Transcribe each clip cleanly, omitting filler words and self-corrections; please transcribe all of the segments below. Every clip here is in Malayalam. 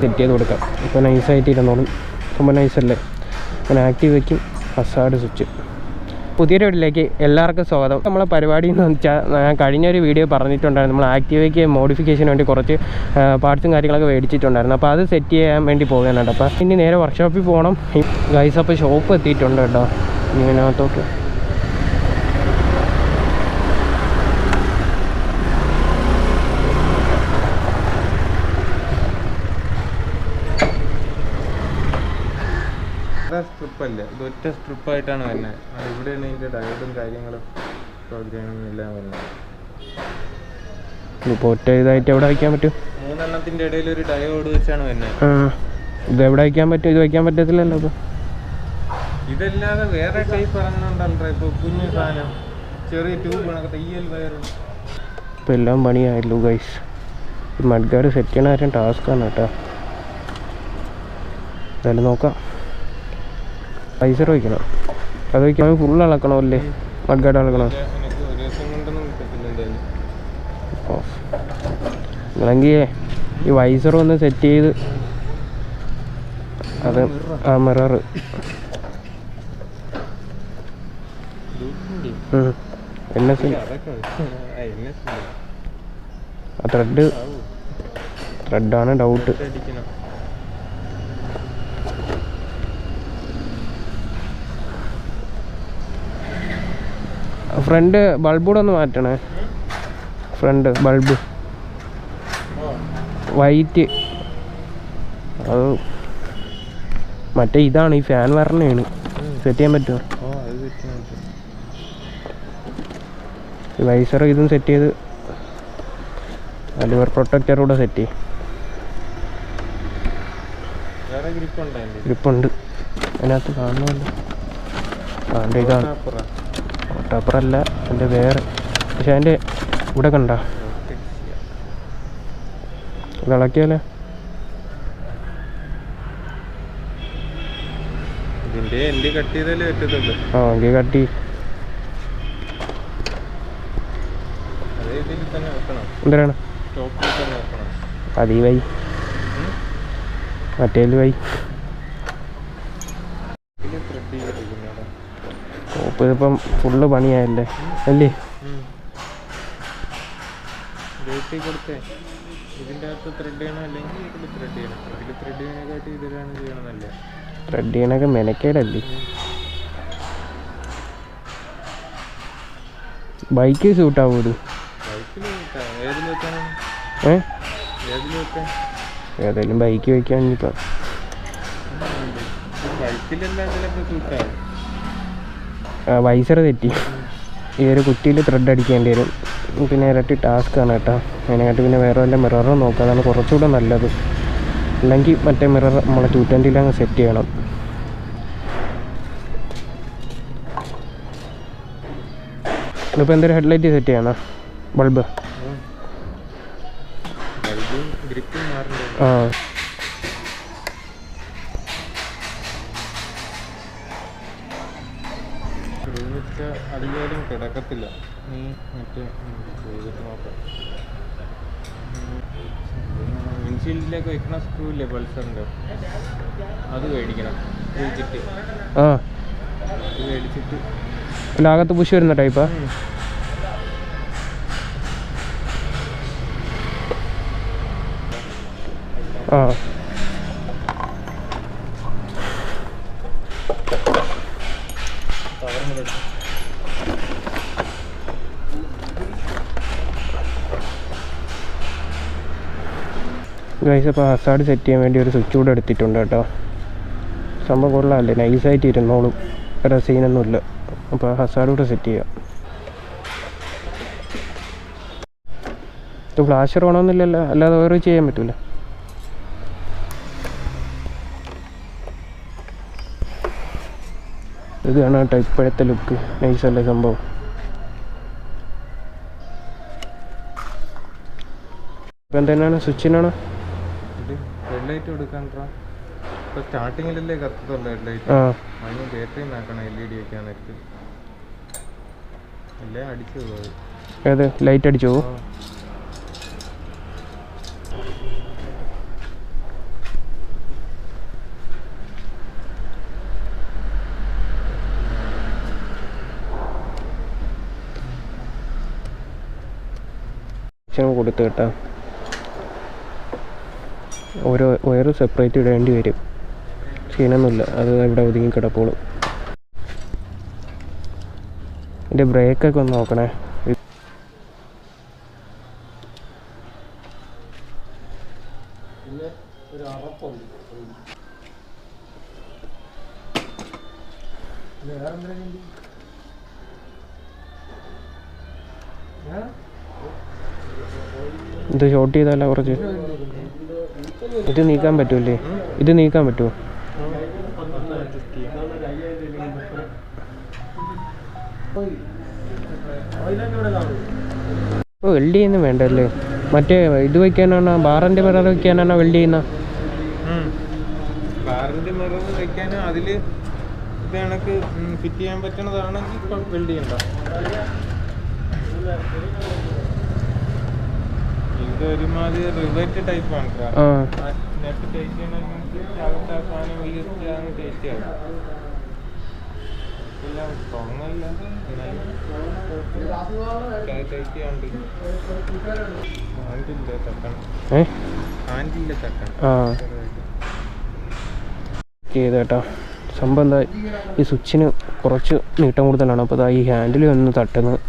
സെറ്റ് ചെയ്ത് കൊടുക്കാം. ഇപ്പോൾ നൈസായിട്ട് ഇരുന്നോളും. ரொம்ப നൈസല്ലേ. ഞാൻ ആക്റ്റീവ് വയ്ക്കും. Hazard switch. പുതിയൊരു വീഡിയോയിലേക്ക് എല്ലാവർക്കും സ്വാഗതം. നമ്മളെ പരിപാടി എന്ന് വെച്ചാൽ ഞാൻ കഴിഞ്ഞൊരു വീഡിയോ പറഞ്ഞിട്ടുണ്ടായിരുന്നു, നമ്മൾ ആക്റ്റീവയ്ക്ക് മോഡിഫിക്കേഷന് വേണ്ടി കുറച്ച് പാർട്സും കാര്യങ്ങളൊക്കെ മേടിച്ചിട്ടുണ്ടായിരുന്നു. അപ്പോൾ അത് സെറ്റ് ചെയ്യാൻ വേണ്ടി പോകുന്നുണ്ട്. അപ്പോൾ ഇനി നേരെ വർക്ക്ഷോപ്പിൽ പോകണം. ഗൈസ് അപ്പോൾ ഷോപ്പ് എത്തിയിട്ടുണ്ട് കേട്ടോ. ഇതിനകത്തോട്ട് സ്ട്രിപ്പല്ല, ഇത് ഒറ്റ സ്ട്രിപ്പായിട്ടാണ് വരുന്നത്. ഇവിടെയാണ് ഇതിൻ്റെ ഡയോഡും കാര്യങ്ങളും പ്രോഗ്രാമിംഗ് എല്ലാം വരുന്നത്. ഇപ്പോൾ ഒറ്റ ഇതായിട്ട് എവിടെ വയ്ക്കാൻ പറ്റും? 3 എണ്ണത്തിൻ്റെ ഇടയിൽ ഒരു ഡയോഡ് വെച്ചാണ് വരുന്നത്. ഇത് എവിടെ വയ്ക്കാൻ പറ്റും? ഇത് വയ്ക്കാൻ പറ്റത്തില്ലല്ലോ. ഇപ്പോൾ ഇതല്ലാതെ വേറെ ടൈപ്പ് ഇറങ്ങുന്നുണ്ടല്ലോ. ഇപ്പോൾ കുഞ്ഞു സാധനം, ചെറിയ ട്യൂബ് കണക്കത്തെ EL വയറും. ഇപ്പോൾ എല്ലാം പണിയായല്ലോ ഗൈസ്. ഈ മഡ്ഗാർഡ് സെറ്റ് ചെയ്യണ കാര്യം ടാസ്ക്കാണ് കേട്ടോ. എന്തായാലും നോക്കാം. പൈസർ വയ്ക്കണം. അത് വയ്ക്കാൻ ഫുൾ അളക്കണമല്ലേ? മഡ്ഗാർഡ് അളക്കണം. നിങ്ങളെങ്കിൽ ഈ വൈസർ ഒന്ന് സെറ്റ് ചെയ്ത് അത് മിറർ ത്രെഡാണ് ഡൗട്ട്. ഫ്രണ്ട് ബൾബൂടെ ഒന്ന് മാറ്റണേ. Front bulb white. അത് മറ്റേ ഇതാണ്, ഈ ഫാൻ വരണയാണ്. സെറ്റ് ചെയ്യാൻ പറ്റുമോ? ഈ വൈസർ ഇതും സെറ്റ് ചെയ്ത് ലിവർ പ്രൊട്ടക്ടർ കൂടെ സെറ്റ് ചെയ്യും. ഗ്രിപ്പുണ്ട് അതിനകത്ത് കാണുന്നുണ്ട്. അതിൻ്റെ ഇതാണ് ടപ്പറല്ല, അതിൻ്റെ വേറെ. പക്ഷെ അതിൻ്റെ ഇവിടെ കണ്ട ഇളക്കിയാലേ എങ്കിൽ കട്ടി. എന്തിനാണ് അതീ വൈ മറ്റേ വൈ ഓപ്പ്. ഇതിപ്പം ഫുള്ള് പണിയായല്ലേ അല്ലേ? ത്രെഡ് ചെയ്യണൊക്കെ മെനക്കേടല്ലേ? ബൈക്ക് സ്യൂട്ടാവൂ ഇത്? ഏതായാലും ബൈക്ക് വയ്ക്കാൻ ഇനിയിപ്പോൾ വൈസർ തെറ്റി. ഈ ഒരു കുറ്റിയിൽ ത്രെഡ് അടിക്കേണ്ടി വരും. പിന്നെ ഇരട്ടി ടാസ്ക്കാണ് കേട്ടോ. അതിനായിട്ട് പിന്നെ വേറെ വല്ല മിററും നോക്കാം. അതാണ് കുറച്ചുകൂടെ നല്ലത്. അല്ലെങ്കിൽ മറ്റേ മിറർ നമ്മളെ 220 അങ്ങ് സെറ്റ് ചെയ്യണം. ഇപ്പോൾ എന്തൊരു ഹെഡ്ലൈറ്റ് സെറ്റ് ചെയ്യണം? ബൾബ്. ആ അധികം കിടക്കത്തില്ല. നീ മറ്റേ നോക്കാം. വിൻഷീൽഡിലേക്ക് വെക്കണ സ്ക്രൂ ഇല്ലേ പൾസറിൻ്റെ, അത് മേടിക്കണം. മേടിച്ചിട്ട് അകത്ത് പുഷ് വരുന്ന ടൈപ്പാ? ആ ഗൈസ്, അപ്പോൾ ഹസാർഡ് സെറ്റ് ചെയ്യാൻ വേണ്ടി ഒരു സ്വിച്ച് കൂടെ എടുത്തിട്ടുണ്ട് കേട്ടോ. സംഭവം കൊള്ളാമല്ലേ? നൈസായിട്ട് ഇരുന്നോളും, വേറെ സീനൊന്നുമില്ല. അപ്പോൾ ഹസാർഡ് കൂടെ സെറ്റ് ചെയ്യാം. ഇത് ഫ്ലാഷർ വേണമെന്നില്ലല്ലോ, അല്ലാതെ വേറെ ചെയ്യാൻ പറ്റില്ല. ഇതാണ് കേട്ടോ ഇപ്പോഴത്തെ ലുക്ക്. നൈസല്ലേ സംഭവം? ഇപ്പം എന്തിനാണ് സ്വിച്ചിനാണ് ഹെഡ്ലൈറ്റ് കൊടുക്കാൻട്രാ. ഇപ്പോൾ സ്റ്റാർട്ടിങ്ങിലല്ലേ കത്തുള്ളൂ ഹെഡ്ലൈറ്റ്. അതിന് ബാറ്ററി ആക്കണം LED വയ്ക്കാൻ നേരത്ത്. എല്ലാം അടിച്ചു പോകും. ഏത് ലൈറ്റ് അടിച്ചു കൊടുത്തു കേട്ടോ. ഓരോ വയറ് സെപ്പറേറ്റ് ഇടേണ്ടി വരും. ക്ഷീണമൊന്നുമില്ല, അത് ഇവിടെ ഒതുങ്ങി കിടപ്പോളും. എൻ്റെ ബ്രേക്കൊക്കെ ഒന്ന് നോക്കണേ. ഇത് ഷോർട്ട് ചെയ്താലോ കുറച്ച്? ഇത് നീക്കാൻ പറ്റൂല്ലേ? ഇത് നീക്കാൻ പറ്റുമോ? ഓ വെൽഡ് ചെയ്യുന്ന വേണ്ടല്ലേ? മറ്റേ ഇത് വയ്ക്കാനാണോ, ബാറിൻ്റെ മിറർ വയ്ക്കാനാണോ വെൽഡ് ചെയ്യുന്ന? ബാറിൻ്റെ മിറർ വയ്ക്കാനും അതിൽ ഇത് കണക്ക് ഫിറ്റ് ചെയ്യാൻ പറ്റണതാണെങ്കിൽ ഇപ്പം വെൽഡ് ചെയ്യണ്ട. ഇതൊരുമാതിരി റിവേറ്റ് ടൈപ്പാണ്. നെറ്റ് ടൈറ്റ് ചെയ്യണമെങ്കിൽ അകത്ത് ആ സാധനം വലിയ ടേസ്റ്റ് ആകും. എല്ലാം സ്ട്രോങ്ങല്ല, ടൈറ്റ് ചെയ്യാണ്ട് ഹാൻഡില്ല തക്കണം. ഹാൻഡില്ല തക്കണം ചെയ്തേട്ടാ. സംഭവം എന്താ, ഈ സ്വിച്ചിന് കുറച്ച് നീട്ടം കൂടുതലാണ്. അപ്പോൾ അതാ ഈ ഹാൻഡിൽ ഒന്ന് തട്ടുന്നത്,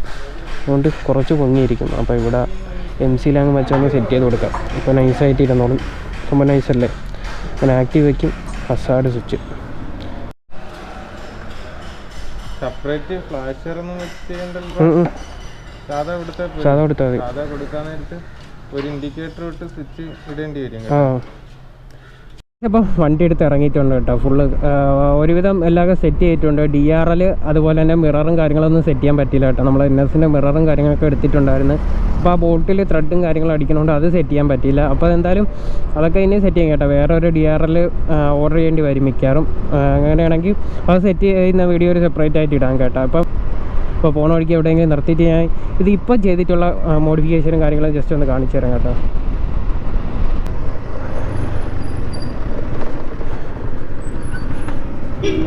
അതുകൊണ്ട് കുറച്ച് പൊങ്ങിയിരിക്കും. അപ്പോൾ ഇവിടെ MC ലാങ് വെച്ചൊന്ന് സെറ്റ് ചെയ്ത് കൊടുക്കാം. ഇപ്പോൾ നൈസായിട്ട് ഇരുന്നോളും. സംഭവം നൈസല്ലേ? ഞാൻ ആക്റ്റീവയ്ക്കും ഹസാർഡ് സ്വിച്ച്. സെപ്പറേറ്റ് ഫ്ലാഷർ ഒന്നും വെച്ച് സാധാ കൊടുത്താൽ മതി. സാധാ കൊടുക്കാൻ നേരത്ത് ഒരു ഇൻഡിക്കേറ്റർ ഇട്ട് സ്വിച്ച് ഇടേണ്ടി വരും. ഇപ്പം വണ്ടി എടുത്ത് ഇറങ്ങിയിട്ടുണ്ട് കേട്ടോ. ഫുള്ള് ഒരുവിധം എല്ലാം സെറ്റ് ചെയ്തിട്ടുണ്ട്. DRL അതുപോലെ തന്നെ മിററും കാര്യങ്ങളൊന്നും സെറ്റ് ചെയ്യാൻ പറ്റില്ല കേട്ടോ. നമ്മൾ NSൻ്റെ മിററും കാര്യങ്ങളൊക്കെ എടുത്തിട്ടുണ്ടായിരുന്നു. അപ്പോൾ ആ ബോട്ടിൽ ത്രെഡും കാര്യങ്ങളും അടിക്കണോണ്ട് അത് സെറ്റ് ചെയ്യാൻ പറ്റിയില്ല. അപ്പോൾ എന്തായാലും അതൊക്കെ ഇനി സെറ്റ് ചെയ്യാം കേട്ടോ. വേറെ ഒരു DRL ഓർഡർ ചെയ്യേണ്ടി വരും മിക്കാറും. അങ്ങനെയാണെങ്കിൽ അത് സെറ്റ് ചെയ്യുന്ന വീഡിയോ ഒരു സെപ്പറേറ്റ് ആയിട്ട് ഇടാം കേട്ടോ. ഇപ്പോൾ പോണ വഴിക്ക് എവിടെയെങ്കിലും നിർത്തിയിട്ട് ഞാൻ ഇത് ഇപ്പം ചെയ്തിട്ടുള്ള മോഡിഫിക്കേഷനും കാര്യങ്ങളും ജസ്റ്റ് ഒന്ന് കാണിച്ചു തരാം കേട്ടോ.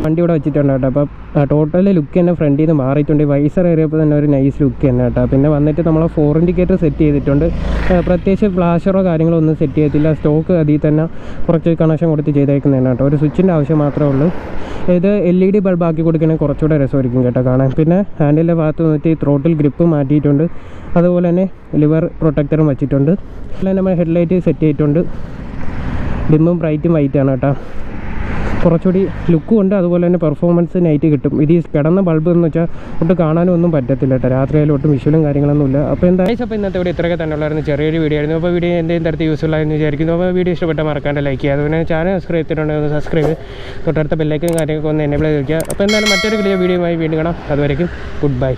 വണ്ടി ഇവിടെ വെച്ചിട്ടുണ്ട് കേട്ടോ. അപ്പം ടോട്ടൽ ലുക്ക് തന്നെ ഫ്രണ്ടിൽ നിന്ന് മാറിയിട്ടുണ്ട്. വൈസർ ഏറിയപ്പോൾ തന്നെ ഒരു നൈസ് ലുക്ക് തന്നെ കേട്ടോ. പിന്നെ വന്നിട്ട് നമ്മൾ 4 ഇൻഡിക്കേറ്റർ സെറ്റ് ചെയ്തിട്ടുണ്ട്. പ്രത്യേകിച്ച് ഫ്ലാഷറോ കാര്യങ്ങളോ ഒന്നും സെറ്റ് ചെയ്തിട്ടില്ല. സ്റ്റോക്ക് അതിൽ തന്നെ കുറച്ച് കണക്ഷൻ കൊടുത്ത് ചെയ്തേക്കുന്നതാണ് കേട്ടോ. ഒരു സ്വിച്ചിൻ്റെ ആവശ്യം മാത്രമേ ഉള്ളൂ. ഇത് LED ബൾബ് ആക്കി കൊടുക്കണമെങ്കിൽ കുറച്ചുകൂടെ രസമായിരിക്കും കേട്ടോ കാണാൻ. പിന്നെ ഹാൻഡിലിൻ്റെ ഭാഗത്ത് വന്നിട്ട് ത്രോട്ടിൽ ഗ്രിപ്പ് മാറ്റിയിട്ടുണ്ട്. അതുപോലെ തന്നെ ലിവർ പ്രൊട്ടക്ടറും വെച്ചിട്ടുണ്ട്. അതുപോലെ നമ്മൾ ഹെഡ്ലൈറ്റ് സെറ്റ് ചെയ്തിട്ടുണ്ട്. ഡിമ്മും ബ്രൈറ്റും വൈറ്റാണ് കേട്ടോ. കുറച്ചുകൂടി ലുക്കും ഉണ്ട്, അതുപോലെ തന്നെ പെർഫോമൻസ് നൈറ്റ് കിട്ടും. ഇത് ഈ കിടന്ന ബൾബ് എന്ന് വെച്ചാൽ ഒട്ടും കാണാനും ഒന്നും പറ്റത്തില്ല കേട്ടോ. രാത്രിയായാലും ഒട്ടും വിഷ്വലും കാര്യങ്ങളൊന്നും ഇല്ല. അപ്പോൾ എന്തായാലും അപ്പോൾ ഇന്നത്തെ ഇവിടെ ഇത്രയൊക്കെ തന്നെ ഉള്ളായിരുന്നു. ചെറിയൊരു വീഡിയോ ആയിരുന്നു. അപ്പോൾ വീഡിയോ എന്തെങ്കിലും തരത്തിൽ യൂസ്ഫുൾ ആയെന്ന് വിചാരിക്കുന്നു. അപ്പോൾ വീഡിയോ ഇഷ്ടപ്പെട്ട മറക്കാണ്ട് ലൈക്ക് ചെയ്യുക. അതുപോലെ ചാനൽ സബ്സ്ക്രൈബ് ചെയ്തിട്ടുണ്ടെങ്കിൽ സബ്സ്ക്രൈബ്, തൊട്ടടുത്ത ബെല്ലൈക്കും കാര്യങ്ങളൊക്കെ ഒന്ന് എനേബിൾ ചെയ്ത് വയ്ക്കുക. അപ്പോൾ എന്തായാലും മറ്റൊരു വലിയ വീഡിയോയുമായി വീണ്ടും കാണാം. അതുവരേക്കും ഗുഡ് ബൈ.